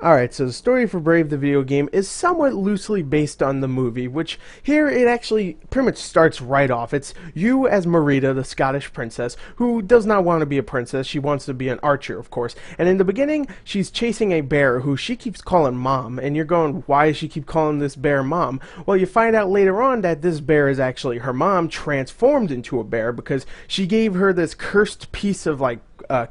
Alright, so the story for Brave the video game is somewhat loosely based on the movie, which here it actually pretty much starts right off. It's you as Merida, the Scottish princess, who does not want to be a princess. She wants to be an archer, of course. And in the beginning, she's chasing a bear who she keeps calling Mom. And you're going, why does she keep calling this bear Mom? Well, you find out later on that this bear is actually her mom transformed into a bear because she gave her this cursed piece of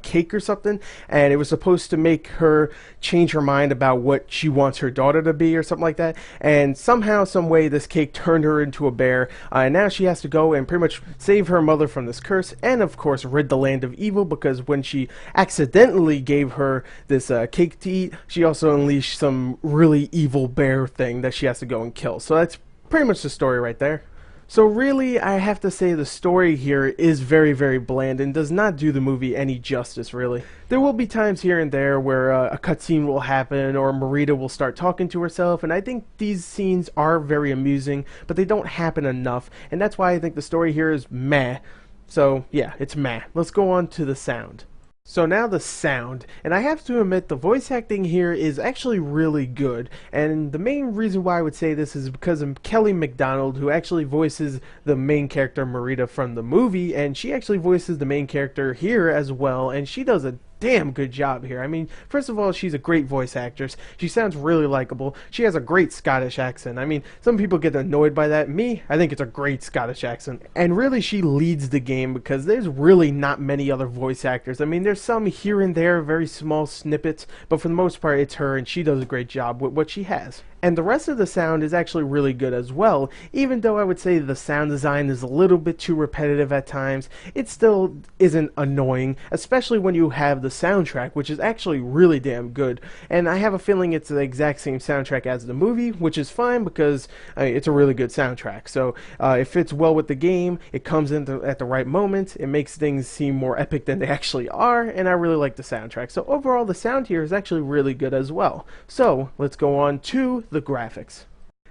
cake or something, and it was supposed to make her change her mind about what she wants her daughter to be or something like that. And somehow, some way, this cake turned her into a bear, and now she has to go and pretty much save her mother from this curse, and of course rid the land of evil, because when she accidentally gave her this cake to eat, she also unleashed some really evil bear thing that she has to go and kill. So that's pretty much the story right there. So really, I have to say the story here is very, very bland and does not do the movie any justice, really. There will be times here and there where a cutscene will happen or Merida will start talking to herself, and I think these scenes are very amusing, but they don't happen enough, and that's why I think the story here is meh. So yeah, it's meh. Let's go on to the sound. So now the sound, and I have to admit the voice acting here is actually really good, and the main reason why I would say this is because of Kelly Macdonald, who actually voices the main character Merida from the movie, and she actually voices the main character here as well, and she does a damn good job here. I mean, first of all, she's a great voice actress. She sounds really likable. She has a great Scottish accent. I mean, some people get annoyed by that. Me, I think it's a great Scottish accent. And really, she leads the game because there's really not many other voice actors. I mean, there's some here and there, very small snippets, but for the most part, it's her, and she does a great job with what she has. And the rest of the sound is actually really good as well, even though I would say the sound design is a little bit too repetitive at times. It still isn't annoying, especially when you have the soundtrack, which is actually really damn good. And I have a feeling it's the exact same soundtrack as the movie, which is fine because it's a really good soundtrack. So it fits well with the game, it comes in at the right moment, it makes things seem more epic than they actually are, and I really like the soundtrack. So overall, the sound here is actually really good as well. So let's go on to the graphics.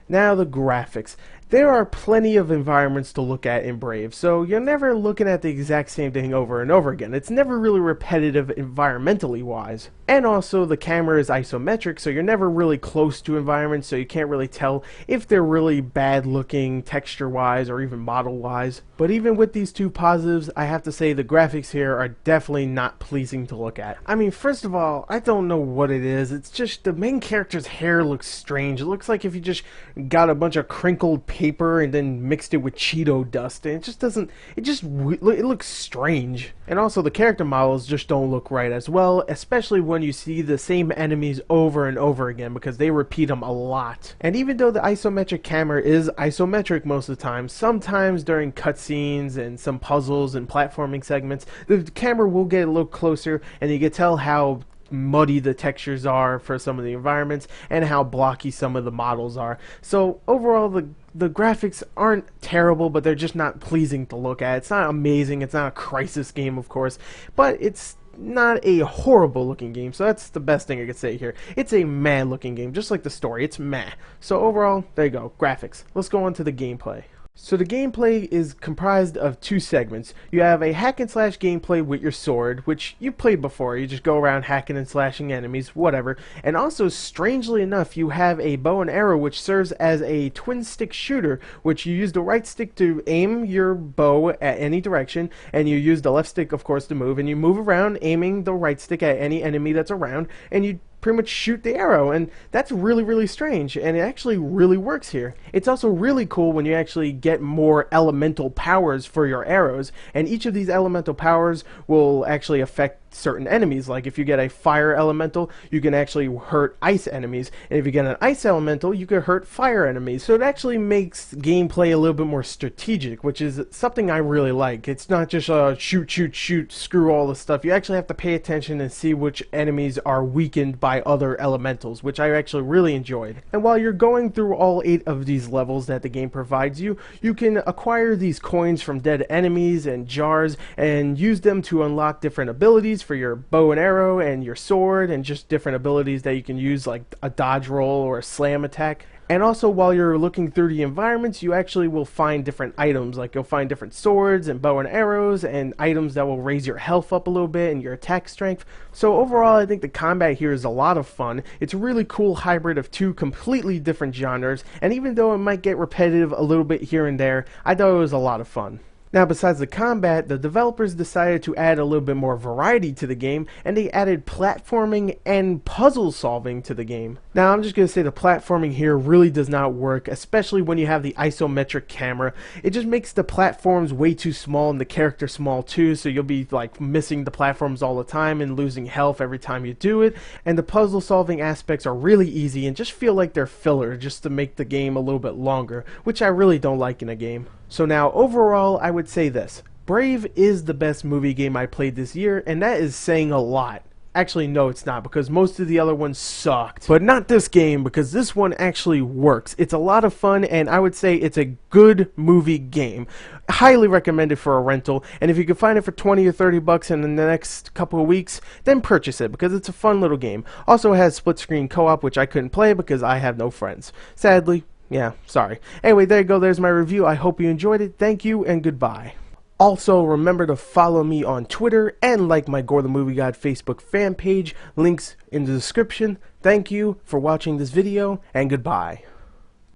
Now the graphics. There are plenty of environments to look at in Brave, so you're never looking at the exact same thing over and over again. It's never really repetitive environmentally wise. And also the camera is isometric, so you're never really close to environments, so you can't really tell if they're really bad looking texture wise or even model wise. But even with these two positives, I have to say the graphics here are definitely not pleasing to look at. I mean, first of all, I don't know what it is. It's just the main character's hair looks strange. It looks like if you just got a bunch of crinkled paper and then mixed it with Cheeto dust, and it just doesn't, it looks strange. And also the character models just don't look right as well, especially when you see the same enemies over and over again, because they repeat them a lot. And even though the isometric camera is isometric most of the time, sometimes during cutscenes and some puzzles and platforming segments, the camera will get a little closer and you can tell how muddy the textures are for some of the environments and how blocky some of the models are. So overall, the graphics aren't terrible, but they're just not pleasing to look at. It's not amazing, it's not a Crisis game, of course, but it's not a horrible looking game, so that's the best thing I could say here. It's a meh looking game, just like the story, it's meh. So overall, there you go, graphics. Let's go on to the gameplay. So the gameplay is comprised of two segments. You have a hack and slash gameplay with your sword, which you played before. You just go around hacking and slashing enemies, whatever. And also, strangely enough, you have a bow and arrow, which serves as a twin stick shooter, which you use the right stick to aim your bow at any direction, and you use the left stick, of course, to move, and you move around aiming the right stick at any enemy that's around, and you pretty much shoot the arrow, and that's really, really strange, and it actually really works here. It's also really cool when you actually get more elemental powers for your arrows, and each of these elemental powers will actually affect certain enemies. Like if you get a fire elemental, you can actually hurt ice enemies, and if you get an ice elemental, you can hurt fire enemies. So it actually makes gameplay a little bit more strategic, which is something I really like. It's not just shoot, shoot, shoot, screw all the stuff. You actually have to pay attention and see which enemies are weakened by other elementals, which I actually really enjoyed. And while you're going through all 8 of these levels that the game provides you, you can acquire these coins from dead enemies and jars and use them to unlock different abilities for your bow and arrow and your sword, and just different abilities that you can use, like a dodge roll or a slam attack. And also, while you're looking through the environments, you actually will find different items. Like you'll find different swords and bow and arrows and items that will raise your health up a little bit and your attack strength. So overall, I think the combat here is a lot of fun. It's a really cool hybrid of two completely different genres, and even though it might get repetitive a little bit here and there, I thought it was a lot of fun. Now, besides the combat, the developers decided to add a little bit more variety to the game, and they added platforming and puzzle solving to the game. Now, I'm just going to say the platforming here really does not work, especially when you have the isometric camera. It just makes the platforms way too small and the character small too, so you'll be like missing the platforms all the time and losing health every time you do it. And the puzzle solving aspects are really easy and just feel like they're filler just to make the game a little bit longer, which I really don't like in a game. So now, overall, I would say this. Brave is the best movie game I played this year, and that is saying a lot. Actually, no, it's not, because most of the other ones sucked. But not this game, because this one actually works. It's a lot of fun, and I would say it's a good movie game. Highly recommended for a rental, and if you can find it for 20 or 30 bucks in the next couple of weeks, then purchase it, because it's a fun little game. Also, it has split-screen co-op, which I couldn't play because I have no friends. Sadly. Yeah, sorry. Anyway, there you go. There's my review. I hope you enjoyed it. Thank you and goodbye. Also, remember to follow me on Twitter and like my Gore the Movie God Facebook fan page. Links in the description. Thank you for watching this video and goodbye.